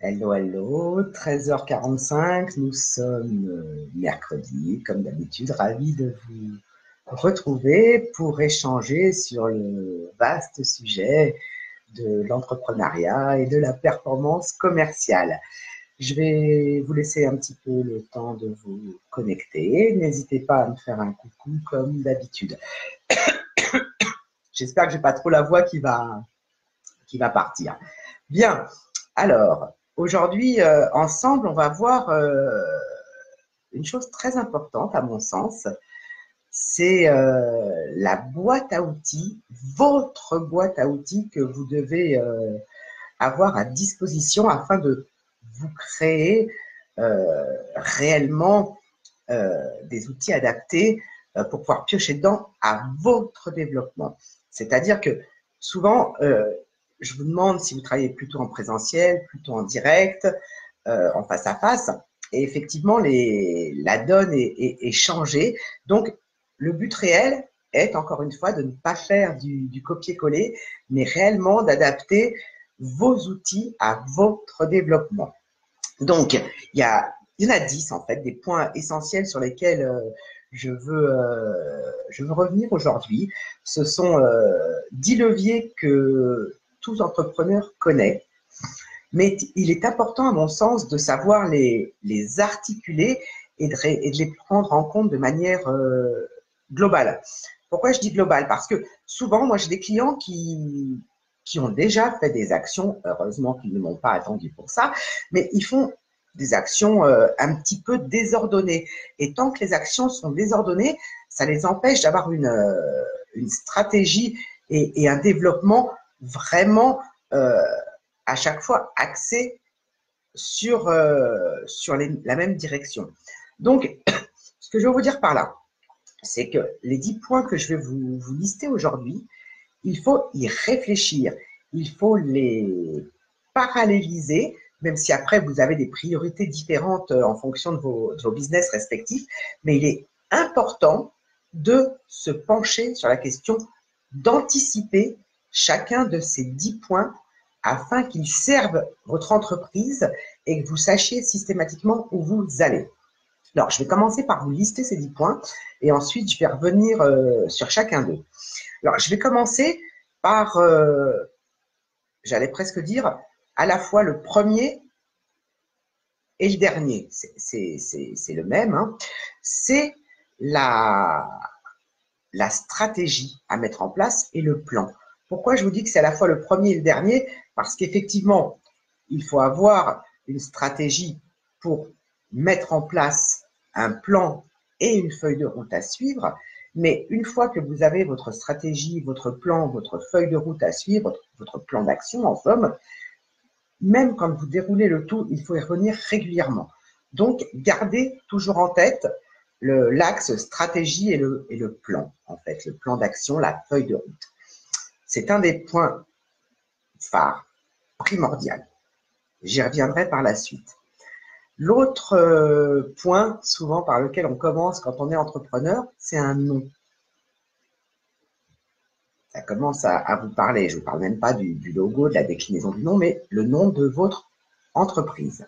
Hello, hello, 13h45, nous sommes mercredi, comme d'habitude, ravis de vous retrouver pour échanger sur le vaste sujet de l'entrepreneuriat et de la performance commerciale. Je vais vous laisser un petit peu le temps de vous connecter. N'hésitez pas à me faire un coucou comme d'habitude. J'espère que j'ai pas trop la voix qui va partir. Bien, alors, aujourd'hui, ensemble, on va voir une chose très importante à mon sens, c'est la boîte à outils, votre boîte à outils que vous devez avoir à disposition afin de vous créer réellement des outils adaptés pour pouvoir piocher dedans à votre développement. C'est-à-dire que souvent, je vous demande si vous travaillez plutôt en présentiel, plutôt en direct, en face à face. Et effectivement, la donne est changée. Donc, le but réel est, encore une fois, de ne pas faire du copier-coller, mais réellement d'adapter vos outils à votre développement. Donc, il y en a 10, en fait, des points essentiels sur lesquels je veux revenir aujourd'hui. Ce sont 10 leviers que tout entrepreneur connaît, mais il est important, à mon sens, de savoir les articuler et de les prendre en compte de manière globale. Pourquoi je dis globale? Parce que souvent, moi, j'ai des clients qui ont déjà fait des actions, heureusement qu'ils ne m'ont pas attendu pour ça, mais ils font des actions un petit peu désordonnées. Et tant que les actions sont désordonnées, ça les empêche d'avoir une stratégie et un développement vraiment à chaque fois axé sur la même direction. Donc, ce que je veux vous dire par là, c'est que les 10 points que je vais vous lister aujourd'hui, il faut y réfléchir, il faut les paralléliser, même si après vous avez des priorités différentes en fonction de vos business respectifs, mais il est important de se pencher sur la question d'anticiper chacun de ces 10 points afin qu'ils servent votre entreprise et que vous sachiez systématiquement où vous allez. Alors, je vais commencer par vous lister ces 10 points et ensuite je vais revenir sur chacun d'eux. Alors, je vais commencer par, j'allais presque dire, à la fois le premier et le dernier. C'est le même. Hein. C'est la, la stratégie à mettre en place et le plan. Pourquoi je vous dis que c'est à la fois le premier et le dernier? Parce qu'effectivement, il faut avoir une stratégie pour mettre en place un plan et une feuille de route à suivre. Mais une fois que vous avez votre stratégie, votre plan, votre feuille de route à suivre, votre plan d'action en somme, même quand vous déroulez le tout, il faut y revenir régulièrement. Donc, gardez toujours en tête l'axe stratégie et le plan, en fait, le plan d'action, la feuille de route. C'est un des points phares, primordial. J'y reviendrai par la suite. L'autre point, souvent par lequel on commence quand on est entrepreneur, c'est un nom. Ça commence à vous parler. Je ne vous parle même pas du logo, de la déclinaison du nom, mais le nom de votre entreprise.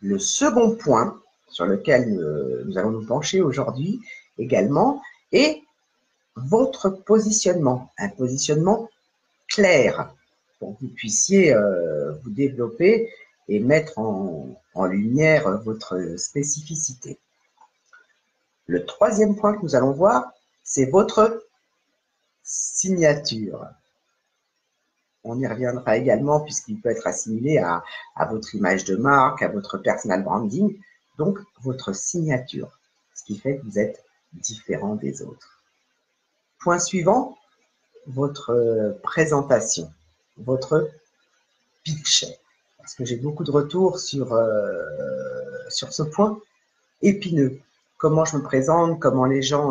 Le second point sur lequel nous allons nous pencher aujourd'hui également est votre positionnement. Un positionnement clair pour que vous puissiez vous développer et mettre en lumière votre spécificité. Le troisième point que nous allons voir, c'est votre signature. On y reviendra également puisqu'il peut être assimilé à votre image de marque, à votre personal branding, donc votre signature, ce qui fait que vous êtes différent des autres. Point suivant, votre présentation, votre pitch, parce que j'ai beaucoup de retours sur ce point épineux. Comment je me présente, comment les gens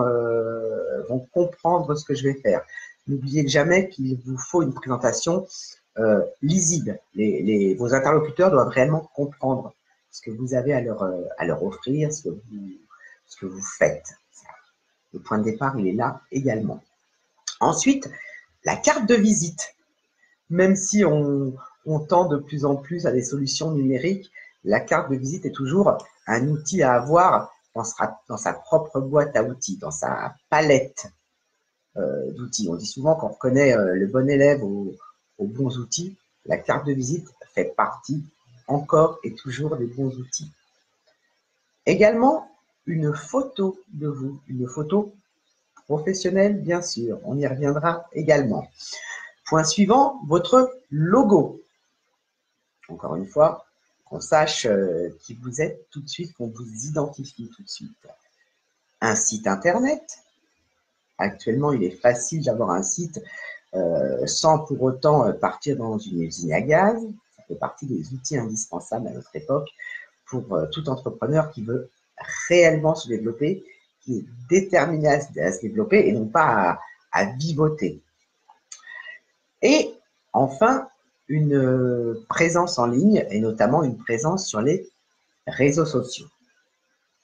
vont comprendre ce que je vais faire. N'oubliez jamais qu'il vous faut une présentation lisible. Vos interlocuteurs doivent réellement comprendre ce que vous avez à leur offrir, ce que vous faites. Le point de départ, il est là également. Ensuite, la carte de visite. Même si on on tend de plus en plus à des solutions numériques. La carte de visite est toujours un outil à avoir dans sa propre boîte à outils, dans sa palette d'outils. On dit souvent qu'on reconnaît le bon élève aux bons outils. La carte de visite fait partie encore et toujours des bons outils. Également, une photo de vous, une photo professionnelle, bien sûr. On y reviendra également. Point suivant, votre logo. Encore une fois, qu'on sache qui vous êtes tout de suite, qu'on vous identifie tout de suite. Un site internet. Actuellement, il est facile d'avoir un site sans pour autant partir dans une usine à gaz. Ça fait partie des outils indispensables à notre époque pour tout entrepreneur qui veut réellement se développer, qui est déterminé à se développer et non pas à vivoter. Et enfin, une présence en ligne et notamment une présence sur les réseaux sociaux.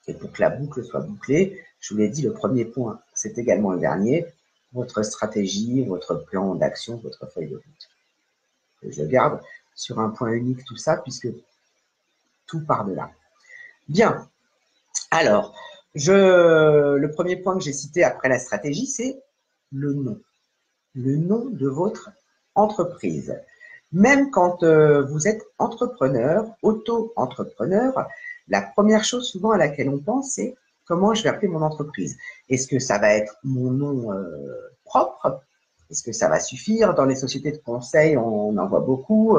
Et pour que la boucle soit bouclée, je vous l'ai dit, le premier point, c'est également le dernier, votre stratégie, votre plan d'action, votre feuille de route. Je garde sur un point unique tout ça, puisque tout part de là. Bien, alors, le premier point que j'ai cité après la stratégie, c'est le nom. Le nom de votre entreprise. Même quand vous êtes entrepreneur, auto-entrepreneur, la première chose souvent à laquelle on pense, c'est comment je vais appeler mon entreprise. Est-ce que ça va être mon nom propre? Est-ce que ça va suffire? Dans les sociétés de conseil, on en voit beaucoup.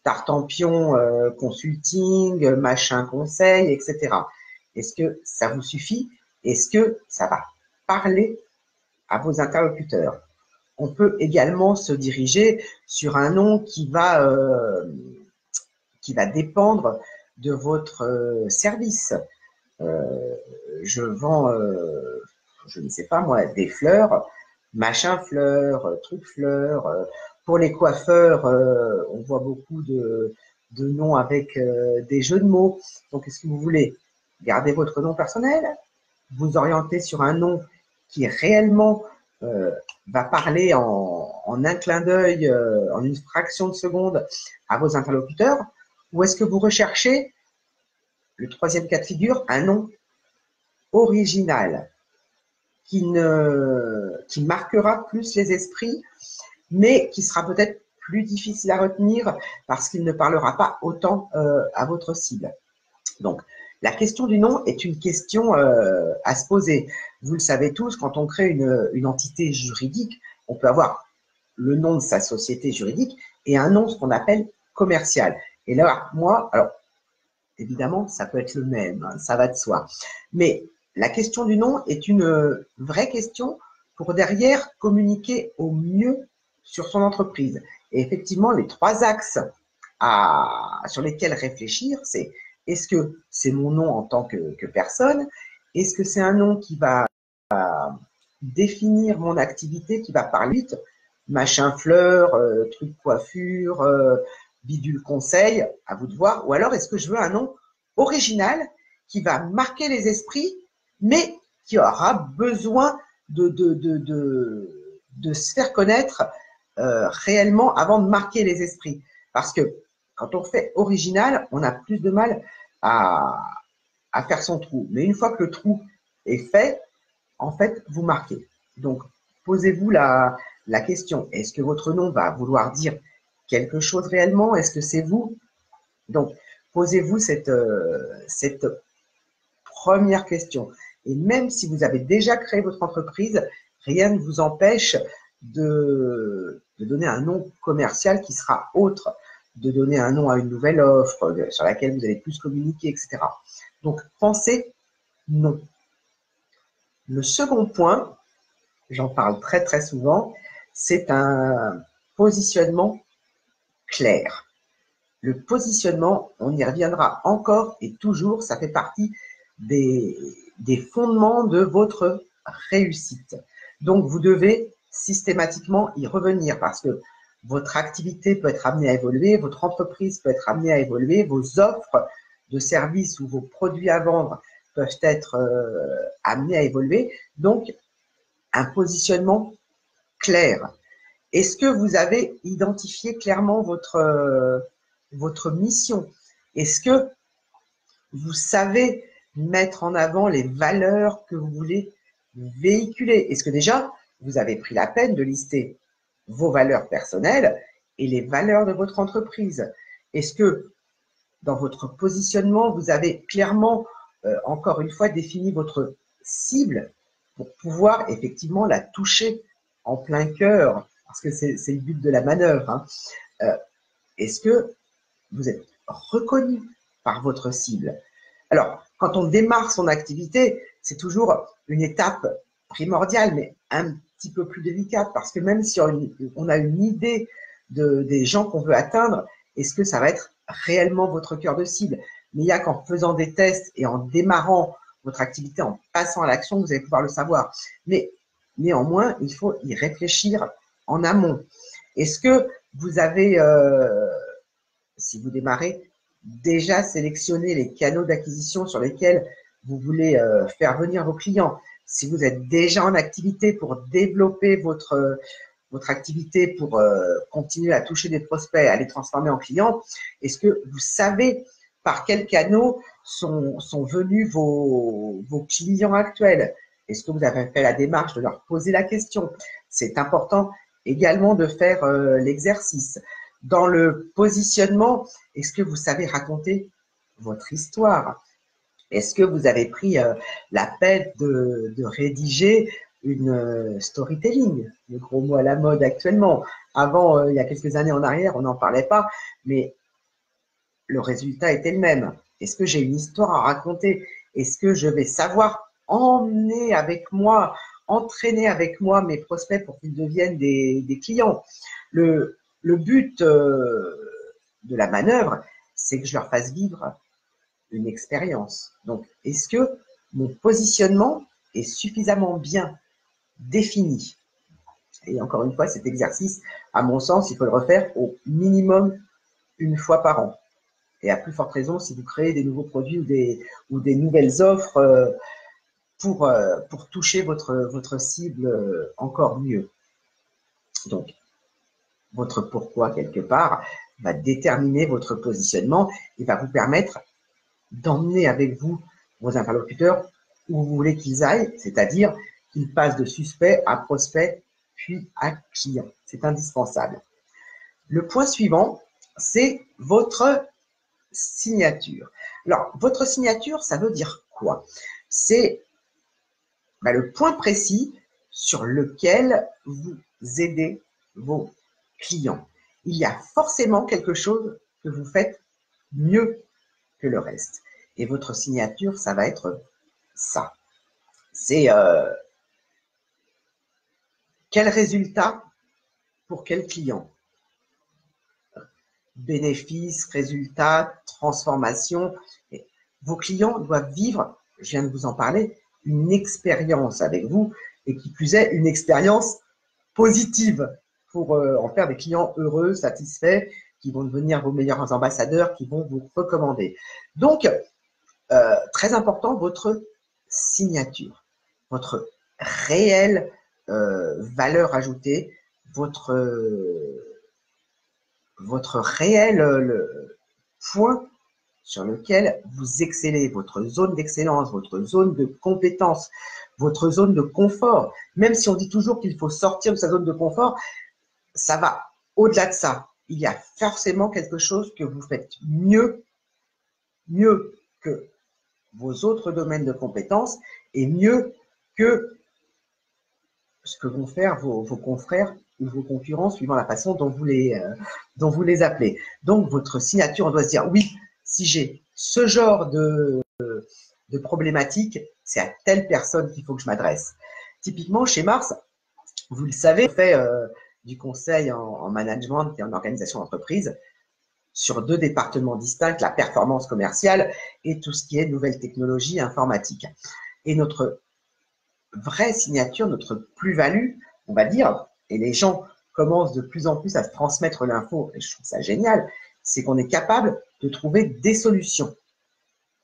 Tartampion consulting, machin conseil, etc. Est-ce que ça vous suffit? Est-ce que ça va parler à vos interlocuteurs? On peut également se diriger sur un nom qui va dépendre de votre service. Je vends, je ne sais pas moi, des fleurs, machin fleur, truc fleur. Pour les coiffeurs, on voit beaucoup de noms avec des jeux de mots. Donc, est-ce que vous voulez garder votre nom personnel, vous orienter sur un nom qui réellement va parler en un clin d'œil, en une fraction de seconde à vos interlocuteurs, ou est-ce que vous recherchez, le troisième cas de figure, un nom original qui marquera plus les esprits, mais qui sera peut-être plus difficile à retenir parce qu'il ne parlera pas autant à votre cible. Donc, la question du nom est une question à se poser. Vous le savez tous, quand on crée une entité juridique, on peut avoir le nom de sa société juridique et un nom, ce qu'on appelle commercial. Et là, moi, alors, évidemment, ça peut être le même, hein, ça va de soi. Mais la question du nom est une vraie question pour derrière communiquer au mieux sur son entreprise. Et effectivement, les trois axes sur lesquels réfléchir, c'est est-ce que c'est mon nom en tant que personne? Est-ce que c'est un nom qui va définir mon activité, qui va parler vite, machin fleur, truc coiffure, bidule conseil, à vous de voir. Ou alors, est-ce que je veux un nom original qui va marquer les esprits, mais qui aura besoin de se faire connaître réellement avant de marquer les esprits? Parce que quand on fait original, on a plus de mal à faire son trou. Mais une fois que le trou est fait, en fait, vous marquez. Donc, posez-vous la question, est-ce que votre nom va vouloir dire quelque chose réellement? Est-ce que c'est vous? Donc, posez-vous cette première question. Et même si vous avez déjà créé votre entreprise, rien ne vous empêche de donner un nom commercial qui sera autre, de donner un nom à une nouvelle offre sur laquelle vous allez plus communiquer, etc. Donc, pensez non. Le second point, j'en parle très très souvent, c'est un positionnement clair. Le positionnement, on y reviendra encore et toujours, ça fait partie des fondements de votre réussite. Donc, vous devez systématiquement y revenir parce que votre activité peut être amenée à évoluer, votre entreprise peut être amenée à évoluer, vos offres de services ou vos produits à vendre peuvent être amenés à évoluer. Donc, un positionnement clair. Est-ce que vous avez identifié clairement votre mission? Est-ce que vous savez mettre en avant les valeurs que vous voulez véhiculer? Est-ce que déjà, vous avez pris la peine de lister vos valeurs personnelles et les valeurs de votre entreprise? Est-ce que dans votre positionnement, vous avez clairement, encore une fois, défini votre cible pour pouvoir effectivement la toucher en plein cœur, parce que c'est le but de la manœuvre, hein. Est-ce que vous êtes reconnu par votre cible? Alors, quand on démarre son activité, c'est toujours une étape primordiale, mais un petit peu plus délicate, parce que même si on a une idée des gens qu'on veut atteindre, est-ce que ça va être réellement votre cœur de cible? Mais il n'y a qu'en faisant des tests et en démarrant votre activité, en passant à l'action, vous allez pouvoir le savoir. Mais néanmoins, il faut y réfléchir en amont. Est-ce que vous avez, si vous démarrez, déjà sélectionné les canaux d'acquisition sur lesquels vous voulez faire venir vos clients? Si vous êtes déjà en activité pour développer votre activité, pour continuer à toucher des prospects, à les transformer en clients, est-ce que vous savez par quels canaux sont venus vos clients actuels? Est-ce que vous avez fait la démarche de leur poser la question? C'est important également de faire l'exercice. Dans le positionnement, est-ce que vous savez raconter votre histoire? Est-ce que vous avez pris la peine de rédiger une storytelling, le gros mot à la mode actuellement? Avant, il y a quelques années en arrière, on n'en parlait pas, mais le résultat était le même. Est-ce que j'ai une histoire à raconter? Est-ce que je vais savoir emmener avec moi, entraîner avec moi mes prospects pour qu'ils deviennent des clients? Le but de la manœuvre, c'est que je leur fasse vivre une expérience. Donc, est-ce que mon positionnement est suffisamment bien défini? Et encore une fois, cet exercice, à mon sens, il faut le refaire au minimum une fois par an. Et à plus forte raison, si vous créez des nouveaux produits ou des nouvelles offres pour toucher votre cible encore mieux. Donc, votre pourquoi, quelque part, va déterminer votre positionnement et va vous permettre d'emmener avec vous vos interlocuteurs où vous voulez qu'ils aillent, c'est-à-dire qu'ils passent de suspect à prospect, puis à client. C'est indispensable. Le point suivant, c'est votre signature. Alors, votre signature, ça veut dire quoi? C'est le point précis sur lequel vous aidez vos clients. Il y a forcément quelque chose que vous faites mieux que le reste. Et votre signature, ça va être ça. C'est quel résultat pour quel client? Bénéfice, résultat, transformation. Et vos clients doivent vivre, je viens de vous en parler, une expérience avec vous et qui plus est, une expérience positive pour en faire des clients heureux, satisfaits, qui vont devenir vos meilleurs ambassadeurs, qui vont vous recommander. Donc, très important, votre signature, votre réelle valeur ajoutée, votre réel point sur lequel vous excellez, votre zone d'excellence, votre zone de compétence, votre zone de confort. Même si on dit toujours qu'il faut sortir de sa zone de confort, ça va au-delà de ça. Il y a forcément quelque chose que vous faites mieux que vos autres domaines de compétences et mieux que ce que vont faire vos confrères ou vos concurrents suivant la façon dont vous les appelez. Donc, votre signature, on doit se dire, oui, si j'ai ce genre de problématique, c'est à telle personne qu'il faut que je m'adresse. Typiquement, chez Mars, vous le savez, on fait du conseil en management et en organisation d'entreprise sur 2 départements distincts, la performance commerciale et tout ce qui est nouvelles technologies informatiques. Et notre vraie signature, notre plus-value, on va dire, et les gens commencent de plus en plus à se transmettre l'info, et je trouve ça génial, c'est qu'on est capable de trouver des solutions.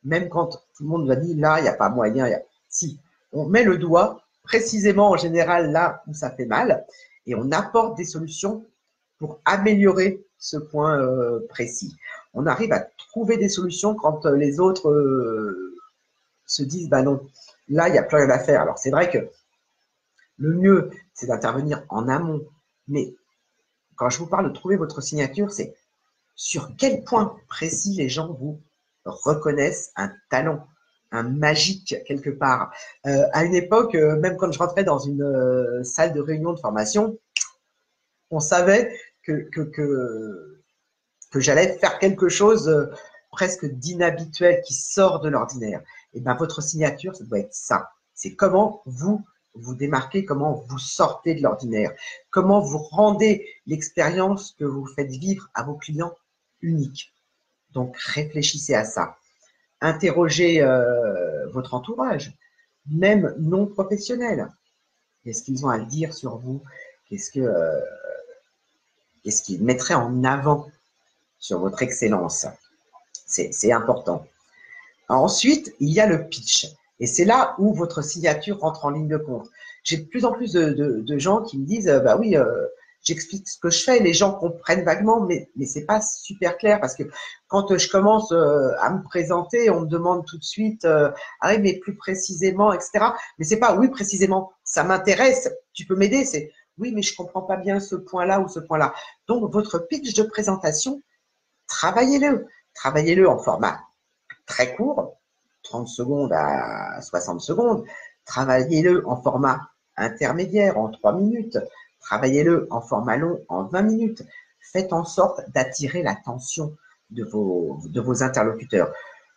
Même quand tout le monde va dire, là, il n'y a pas moyen, si, on met le doigt précisément en général là où ça fait mal, et on apporte des solutions pour améliorer ce point précis. On arrive à trouver des solutions quand les autres se disent, bah non, là, il n'y a plus rien à faire. Alors, c'est vrai que le mieux, c'est d'intervenir en amont, mais quand je vous parle de trouver votre signature, c'est sur quel point précis les gens vous reconnaissent un talent, un magique quelque part. À une époque, même quand je rentrais dans une salle de réunion de formation, on savait que j'allais faire quelque chose presque d'inhabituel, qui sort de l'ordinaire. Et bien, votre signature, ça doit être ça. C'est comment vous vous démarquez, comment vous sortez de l'ordinaire, comment vous rendez l'expérience que vous faites vivre à vos clients unique. Donc, réfléchissez à ça. Interrogez votre entourage, même non professionnel. Qu'est-ce qu'ils ont à dire sur vous? Qu'est-ce qu'ils mettraient en avant sur votre excellence? C'est important. Ensuite, il y a le pitch. Et c'est là où votre signature rentre en ligne de compte. J'ai de plus en plus de gens qui me disent, bah oui, j'explique ce que je fais, les gens comprennent vaguement, mais c'est pas super clair parce que quand je commence à me présenter, on me demande tout de suite, ah oui, mais plus précisément, etc. Mais c'est pas oui précisément, ça m'intéresse, tu peux m'aider, c'est oui, mais je comprends pas bien ce point-là ou ce point-là. Donc votre pitch de présentation, travaillez-le, travaillez-le en format très court, 30 secondes à 60 secondes. Travaillez-le en format intermédiaire, en 3 minutes. Travaillez-le en format long, en 20 minutes. Faites en sorte d'attirer l'attention de vos interlocuteurs.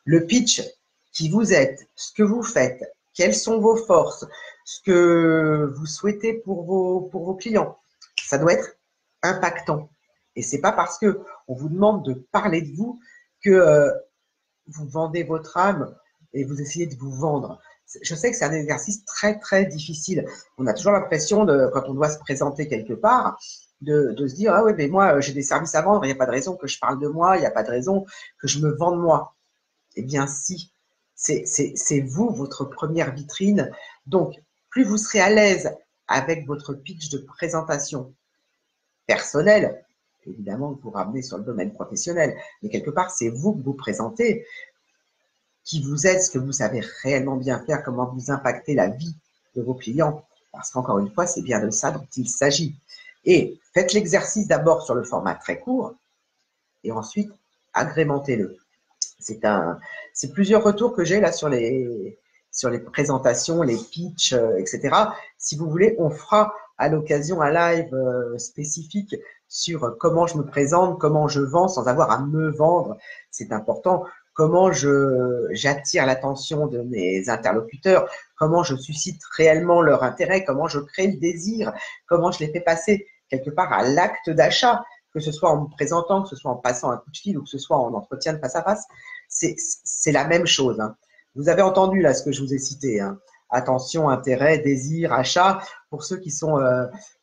Le pitch, qui vous êtes, ce que vous faites, quelles sont vos forces, ce que vous souhaitez pour vos clients, ça doit être impactant. Et c'est pas parce que on vous demande de parler de vous que vous vendez votre âme et vous essayez de vous vendre. Je sais que c'est un exercice très, très difficile. On a toujours l'impression, quand on doit se présenter quelque part, de se dire, ah oui, mais moi, j'ai des services à vendre, il n'y a pas de raison que je parle de moi, il n'y a pas de raison que je me vende moi. Eh bien, si, c'est vous, votre première vitrine. Donc, plus vous serez à l'aise avec votre pitch de présentation personnel, évidemment, vous ramenez sur le domaine professionnel, mais quelque part, c'est vous que vous présentez, qui vous êtes, ce que vous savez réellement bien faire, comment vous impactez la vie de vos clients. Parce qu'encore une fois, c'est bien de ça dont il s'agit. Et faites l'exercice d'abord sur le format très court et ensuite agrémentez-le. C'est plusieurs retours que j'ai là sur les présentations, les pitchs, etc. Si vous voulez, on fera à l'occasion un live spécifique sur comment je me présente, comment je vends sans avoir à me vendre. C'est important. Comment j'attire l'attention de mes interlocuteurs, comment je suscite réellement leur intérêt, comment je crée le désir, comment je les fais passer quelque part à l'acte d'achat, que ce soit en me présentant, que ce soit en passant un coup de fil ou que ce soit en entretien de face à face. C'est la même chose. Hein. Vous avez entendu là ce que je vous ai cité. Hein. Attention, intérêt, désir, achat. Pour ceux qui sont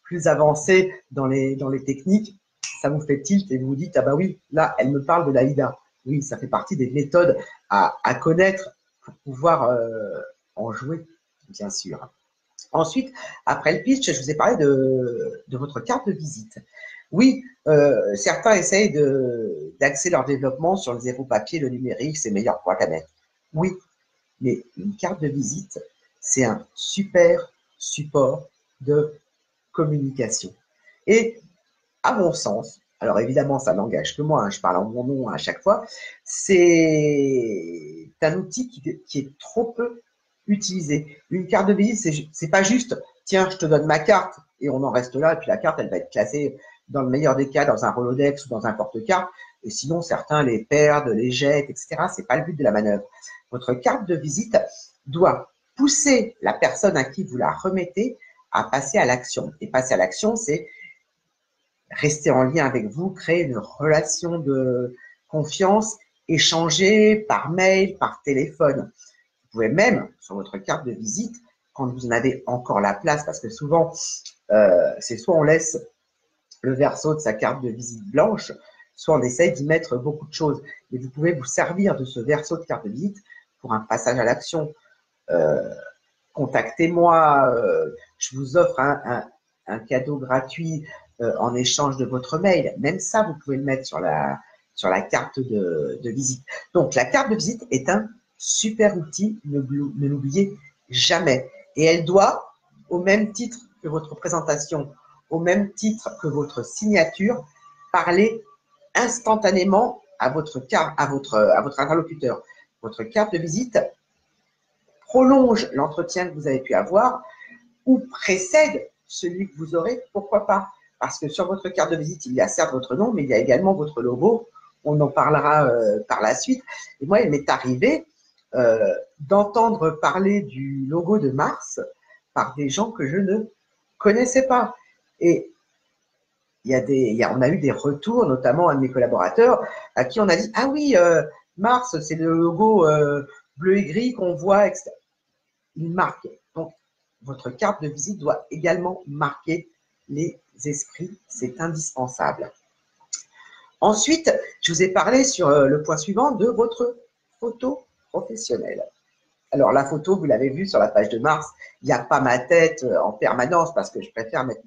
plus avancés dans les techniques, ça vous fait tilt et vous vous dites, ah bah oui, là, elle me parle de l'AIDA. Oui, ça fait partie des méthodes à connaître pour pouvoir en jouer, bien sûr. Ensuite, après le pitch, je vous ai parlé de votre carte de visite. Oui, certains essayent d'axer leur développement sur le zéro papier, le numérique, c'est meilleur pour la planète. Oui, mais une carte de visite, c'est un super support de communication. Et à mon sens, alors évidemment, ça n'engage que moi, hein, je parle en mon nom à chaque fois, c'est un outil qui est trop peu utilisé. Une carte de visite, c'est pas juste, tiens, je te donne ma carte et on en reste là, et puis la carte, elle va être classée dans le meilleur des cas dans un Rolodex ou dans un porte-carte, et sinon certains les perdent, les jettent, etc. C'est pas le but de la manœuvre. Votre carte de visite doit pousser la personne à qui vous la remettez à passer à l'action. Et passer à l'action, c'est rester en lien avec vous, créer une relation de confiance, échanger par mail, par téléphone. Vous pouvez même, sur votre carte de visite, quand vous en avez encore la place, parce que souvent, c'est soit on laisse le verso de sa carte de visite blanche, soit on essaye d'y mettre beaucoup de choses. Et vous pouvez vous servir de ce verso de carte de visite pour un passage à l'action. Contactez-moi, je vous offre un cadeau gratuit en échange de votre mail. Même ça, vous pouvez le mettre sur la carte de visite. Donc, la carte de visite est un super outil, ne l'oubliez jamais. Et elle doit, au même titre que votre présentation, au même titre que votre signature, parler instantanément à votre interlocuteur. Votre carte de visite prolonge l'entretien que vous avez pu avoir ou précède celui que vous aurez, pourquoi pas? Parce que sur votre carte de visite, il y a certes votre nom, mais il y a également votre logo. On en parlera par la suite. Et moi, il m'est arrivé d'entendre parler du logo de Mars par des gens que je ne connaissais pas. Et on a eu des retours, notamment un de mes collaborateurs, à qui on a dit « Ah oui, Mars, c'est le logo bleu et gris qu'on voit, etc. » Il marque. Donc, votre carte de visite doit également marquer les esprits. C'est indispensable. Ensuite, je vous ai parlé sur le point suivant de votre photo professionnelle. Alors, la photo, vous l'avez vue sur la page de Mars, il n'y a pas ma tête en permanence parce que je préfère mettre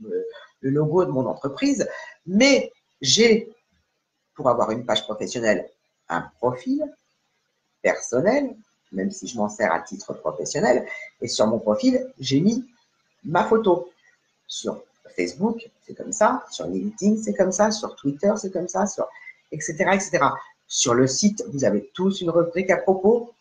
le logo de mon entreprise. Mais j'ai, pour avoir une page professionnelle, un profil personnel, même si je m'en sers à titre professionnel. Et sur mon profil, j'ai mis ma photo. Sur Facebook, c'est comme ça. Sur LinkedIn, c'est comme ça. Sur Twitter, c'est comme ça. Etc., etc. Sur le site, vous avez tous une rubrique à propos.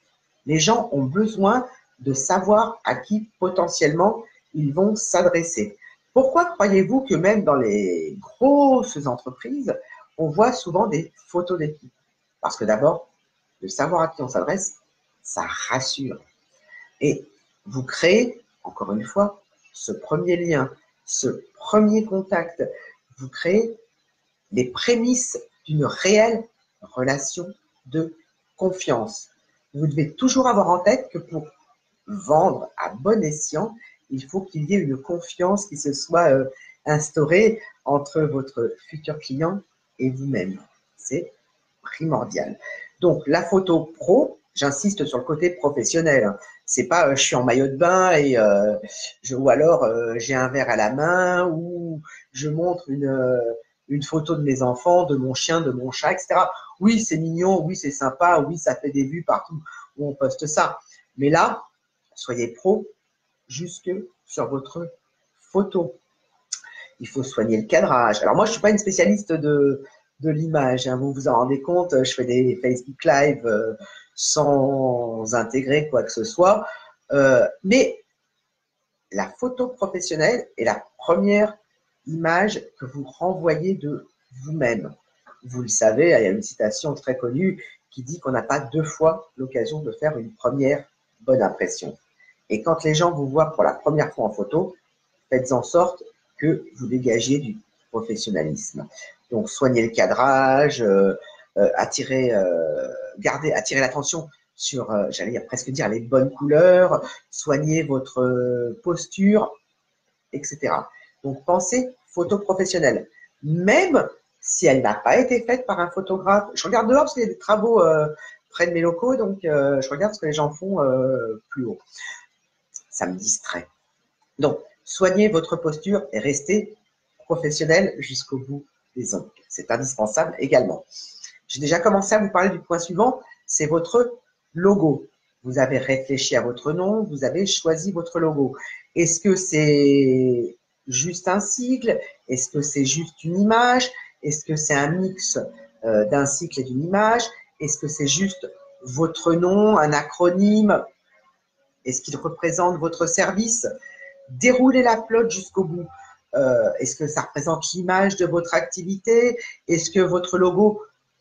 Les gens ont besoin de savoir à qui potentiellement ils vont s'adresser. Pourquoi croyez-vous que même dans les grosses entreprises, on voit souvent des photos d'équipe? Parce que d'abord, de savoir à qui on s'adresse, ça rassure. Et vous créez, encore une fois, ce premier lien, ce premier contact. Vous créez les prémices d'une réelle relation de confiance. Vous devez toujours avoir en tête que pour vendre à bon escient, il faut qu'il y ait une confiance qui se soit instaurée entre votre futur client et vous-même. C'est primordial. Donc, la photo pro, j'insiste sur le côté professionnel. C'est pas je suis en maillot de bain et ou alors j'ai un verre à la main ou je montre une photo de mes enfants, de mon chien, de mon chat, etc. Oui, c'est mignon, oui, c'est sympa, oui, ça fait des vues partout où on poste ça. Mais là, soyez pro jusque sur votre photo. Il faut soigner le cadrage. Alors moi, je ne suis pas une spécialiste de l'image. Hein. Vous vous en rendez compte, je fais des Facebook Live sans intégrer quoi que ce soit. Mais la photo professionnelle est la première image que vous renvoyez de vous-même. Vous le savez, il y a une citation très connue qui dit qu'on n'a pas deux fois l'occasion de faire une première bonne impression. Et quand les gens vous voient pour la première fois en photo, faites en sorte que vous dégagiez du professionnalisme. Donc, soignez le cadrage, attirez l'attention sur, j'allais presque dire, les bonnes couleurs, soignez votre posture, etc. Donc, pensez photo professionnelle. Même si elle n'a pas été faite par un photographe. Je regarde dehors parce qu'il y a des travaux près de mes locaux, donc je regarde ce que les gens font plus haut. Ça me distrait. Donc, soignez votre posture et restez professionnel jusqu'au bout des ongles. C'est indispensable également. J'ai déjà commencé à vous parler du point suivant, c'est votre logo. Vous avez réfléchi à votre nom, vous avez choisi votre logo. Est-ce que c'est juste un sigle? Est-ce que c'est juste une image? Est-ce que c'est un mix d'un cycle et d'une image? Est-ce que c'est juste votre nom, un acronyme? Est-ce qu'il représente votre service? Déroulez la flotte jusqu'au bout. Est-ce que ça représente l'image de votre activité? Est-ce que votre logo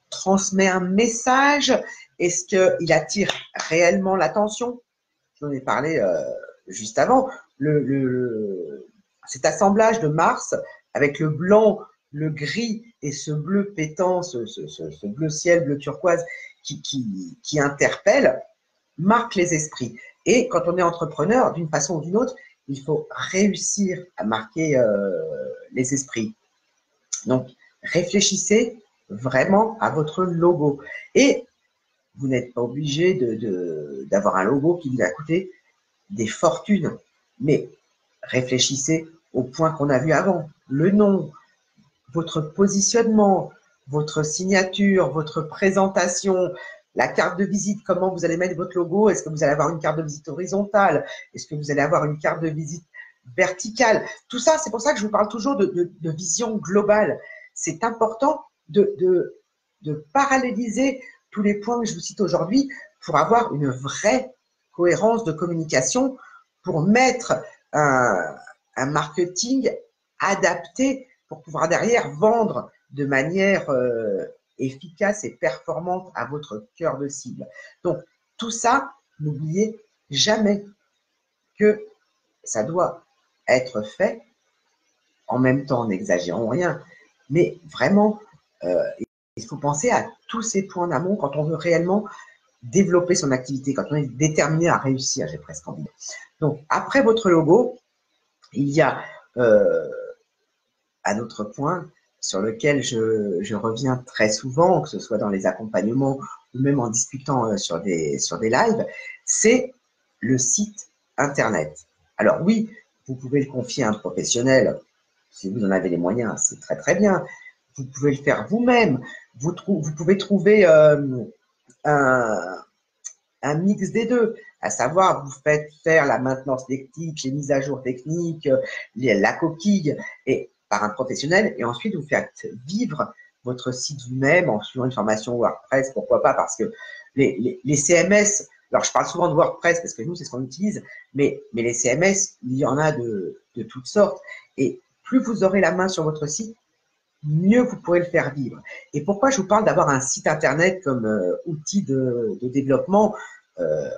transmet un message? Est-ce qu'il attire réellement l'attention? J'en ai parlé juste avant. Cet assemblage de Mars avec le blanc, le gris et ce bleu pétant, ce bleu ciel, bleu turquoise qui interpelle, marque les esprits. Et quand on est entrepreneur, d'une façon ou d'une autre, il faut réussir à marquer les esprits. Donc, réfléchissez vraiment à votre logo. Et vous n'êtes pas obligé d'avoir un logo qui vous a coûté des fortunes. Mais réfléchissez aux points qu'on a vus avant. Le nom, votre positionnement, votre signature, votre présentation, la carte de visite, comment vous allez mettre votre logo. Est-ce que vous allez avoir une carte de visite horizontale? Est-ce que vous allez avoir une carte de visite verticale? Tout ça, c'est pour ça que je vous parle toujours de vision globale. C'est important de paralléliser tous les points que je vous cite aujourd'hui pour avoir une vraie cohérence de communication, pour mettre un marketing adapté pour pouvoir derrière vendre de manière efficace et performante à votre cœur de cible. Donc, tout ça, n'oubliez jamais que ça doit être fait en même temps, n'exagérons rien, mais vraiment, il faut penser à tous ces points en amont quand on veut réellement développer son activité, quand on est déterminé à réussir, j'ai presque envie. Donc, après votre logo, il y a un autre point sur lequel je reviens très souvent, que ce soit dans les accompagnements ou même en discutant sur des lives, c'est le site Internet. Alors oui, vous pouvez le confier à un professionnel, si vous en avez les moyens, c'est très très bien. Vous pouvez le faire vous-même. Vous pouvez trouver un mix des deux, à savoir, vous faites faire la maintenance technique, les mises à jour techniques, la coquille, et par un professionnel, et ensuite vous faites vivre votre site vous-même en suivant une formation WordPress, pourquoi pas, parce que les CMS, alors je parle souvent de WordPress parce que nous, c'est ce qu'on utilise, mais les CMS, il y en a de toutes sortes, et plus vous aurez la main sur votre site, mieux vous pourrez le faire vivre. Et pourquoi je vous parle d'avoir un site Internet comme outil de développement,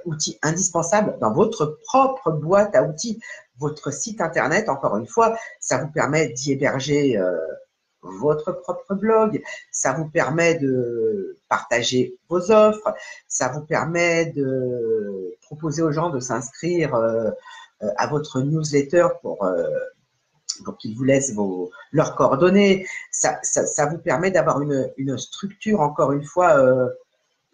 outil indispensable dans votre propre boîte à outils. Votre site Internet, encore une fois, ça vous permet d'y héberger votre propre blog, ça vous permet de partager vos offres, ça vous permet de proposer aux gens de s'inscrire à votre newsletter pour qu'ils vous laissent leurs coordonnées. Ça vous permet d'avoir une structure, encore une fois,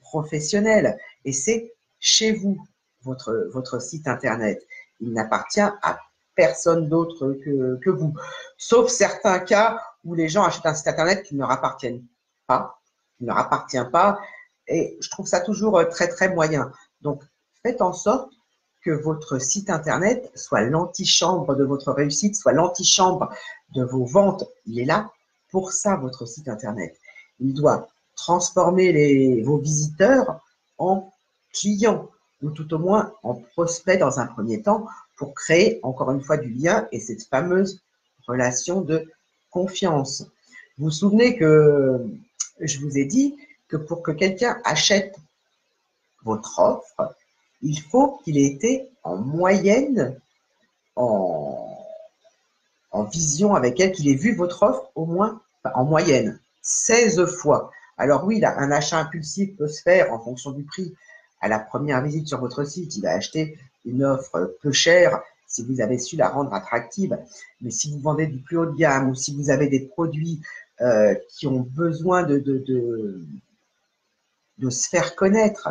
professionnelle. Et c'est chez vous, votre site Internet. Il n'appartient à personne d'autre que vous. Sauf certains cas où les gens achètent un site Internet qui ne leur appartient pas. Et je trouve ça toujours très, très moyen. Donc, faites en sorte que votre site Internet soit l'antichambre de votre réussite, soit l'antichambre de vos ventes. Il est là pour ça, votre site Internet. Il doit transformer vos visiteurs en clients, ou tout au moins en prospects dans un premier temps, pour créer encore une fois du lien et cette fameuse relation de confiance. Vous vous souvenez que je vous ai dit que pour que quelqu'un achète votre offre, il faut qu'il ait été en moyenne, en vision avec elle, qu'il ait vu votre offre au moins, en moyenne, 16 fois. Alors oui, un achat impulsif peut se faire en fonction du prix. À la première visite sur votre site, il va acheter une offre peu chère si vous avez su la rendre attractive. Mais si vous vendez du plus haut de gamme ou si vous avez des produits qui ont besoin de se faire connaître,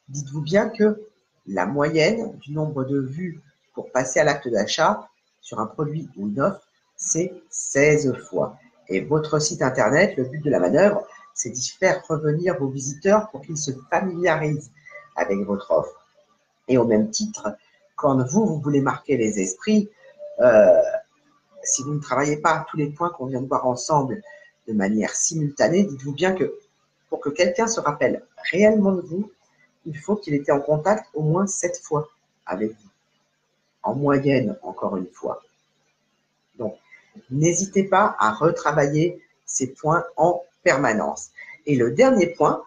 dites-vous bien que la moyenne du nombre de vues pour passer à l'acte d'achat sur un produit ou une offre, c'est 16 fois. Et votre site Internet, le but de la manœuvre, c'est d'y faire revenir vos visiteurs pour qu'ils se familiarisent avec votre offre. Et au même titre, quand vous voulez marquer les esprits, si vous ne travaillez pas tous les points qu'on vient de voir ensemble de manière simultanée, dites-vous bien que pour que quelqu'un se rappelle réellement de vous, il faut qu'il ait été en contact au moins 7 fois avec vous. En moyenne, encore une fois. Donc, n'hésitez pas à retravailler ces points en permanence. Et le dernier point,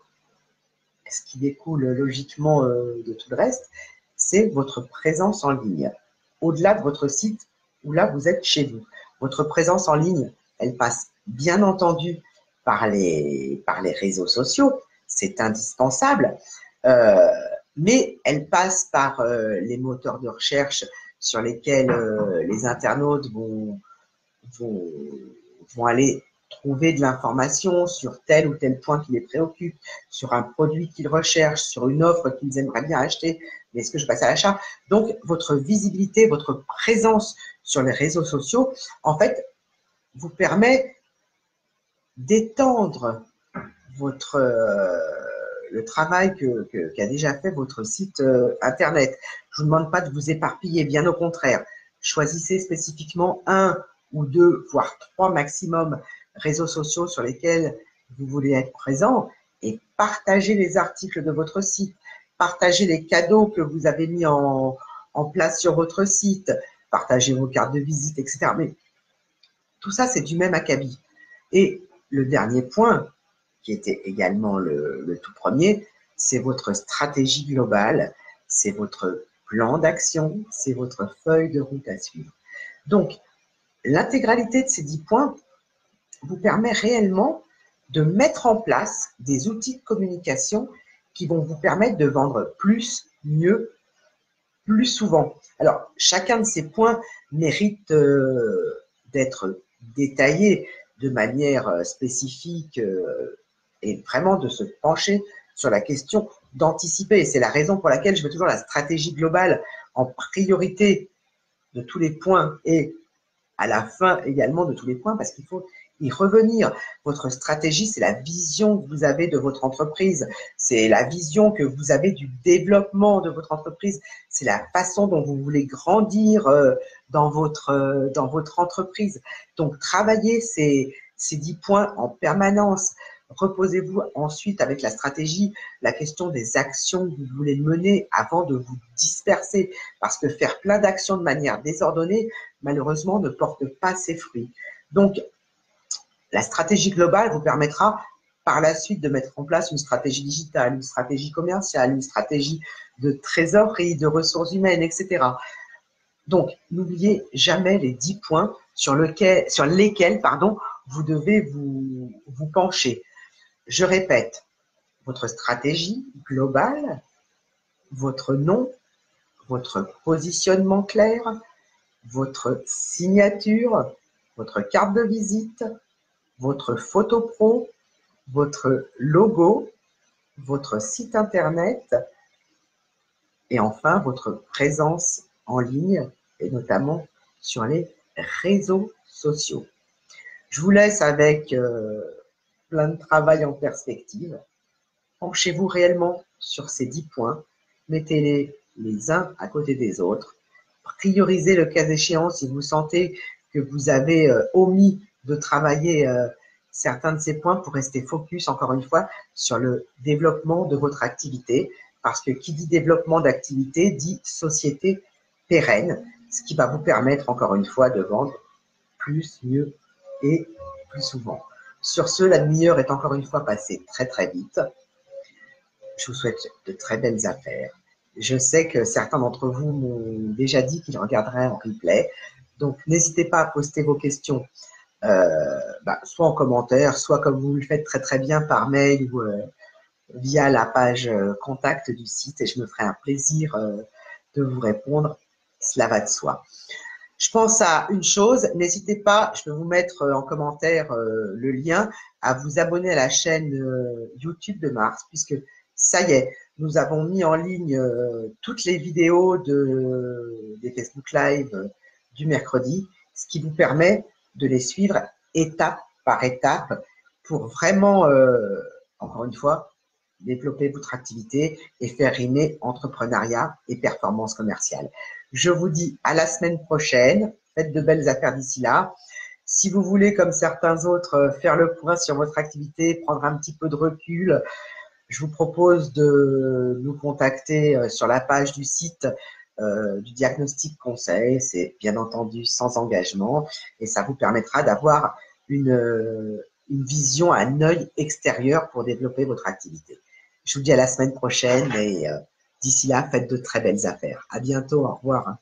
ce qui découle logiquement de tout le reste, c'est votre présence en ligne. Au-delà de votre site, où là, vous êtes chez vous. Votre présence en ligne, elle passe bien entendu par les réseaux sociaux. C'est indispensable. Mais elle passe par les moteurs de recherche sur lesquels les internautes vont aller trouver de l'information sur tel ou tel point qui les préoccupe, sur un produit qu'ils recherchent, sur une offre qu'ils aimeraient bien acheter, mais est-ce que je passe à l'achat? Donc, votre visibilité, votre présence sur les réseaux sociaux, en fait, vous permet d'étendre votre le travail qu'a déjà fait votre site internet. Je ne vous demande pas de vous éparpiller, bien au contraire. Choisissez spécifiquement un ou deux, voire trois maximum réseaux sociaux sur lesquels vous voulez être présent et partagez les articles de votre site, partagez les cadeaux que vous avez mis en place sur votre site, partagez vos cartes de visite, etc. Mais tout ça, c'est du même acabit. Et le dernier point, qui était également le tout premier, c'est votre stratégie globale, c'est votre plan d'action, c'est votre feuille de route à suivre. Donc, l'intégralité de ces 10 points vous permet réellement de mettre en place des outils de communication qui vont vous permettre de vendre plus, mieux, plus souvent. Alors, chacun de ces points mérite d'être détaillé de manière spécifique et vraiment de se pencher sur la question d'anticiper. Et c'est la raison pour laquelle je veux toujours la stratégie globale en priorité de tous les points et à la fin également de tous les points, parce qu'il faut y revenir. Votre stratégie, c'est la vision que vous avez de votre entreprise, c'est la vision que vous avez du développement de votre entreprise, c'est la façon dont vous voulez grandir dans votre entreprise. Donc, travaillez ces 10 points en permanence. Reposez-vous ensuite avec la stratégie, la question des actions que vous voulez mener avant de vous disperser. Parce que faire plein d'actions de manière désordonnée, malheureusement, ne porte pas ses fruits. Donc, la stratégie globale vous permettra par la suite de mettre en place une stratégie digitale, une stratégie commerciale, une stratégie de trésorerie, de ressources humaines, etc. Donc, n'oubliez jamais les 10 points sur lesquels vous devez vous pencher. Je répète, votre stratégie globale, votre nom, votre positionnement clair, votre signature, votre carte de visite, votre photo pro, votre logo, votre site internet et enfin votre présence en ligne et notamment sur les réseaux sociaux. Je vous laisse avec plein de travail en perspective. Penchez-vous réellement sur ces 10 points, mettez-les les uns à côté des autres, priorisez le cas échéant si vous sentez que vous avez omis de travailler certains de ces points pour rester focus, encore une fois, sur le développement de votre activité, parce que qui dit développement d'activité dit société pérenne, ce qui va vous permettre, encore une fois, de vendre plus, mieux et plus souvent. Sur ce, la demi-heure est encore une fois passée très très vite. Je vous souhaite de très belles affaires. Je sais que certains d'entre vous m'ont déjà dit qu'ils regarderaient en replay. Donc, n'hésitez pas à poster vos questions, soit en commentaire, soit comme vous le faites très très bien par mail ou via la page contact du site et je me ferai un plaisir de vous répondre. Cela va de soi. Je pense à une chose, n'hésitez pas, je peux vous mettre en commentaire le lien à vous abonner à la chaîne YouTube de Mars, puisque ça y est, nous avons mis en ligne toutes les vidéos des Facebook Live du mercredi, ce qui vous permet de les suivre étape par étape pour vraiment, encore une fois, développer votre activité et faire rimer entrepreneuriat et performance commerciale. Je vous dis à la semaine prochaine. Faites de belles affaires d'ici là. Si vous voulez, comme certains autres, faire le point sur votre activité, prendre un petit peu de recul, je vous propose de nous contacter sur la page du site du diagnostic conseil. C'est bien entendu sans engagement et ça vous permettra d'avoir une vision, un œil extérieur pour développer votre activité. Je vous dis à la semaine prochaine et d'ici là, faites de très belles affaires. À bientôt, au revoir.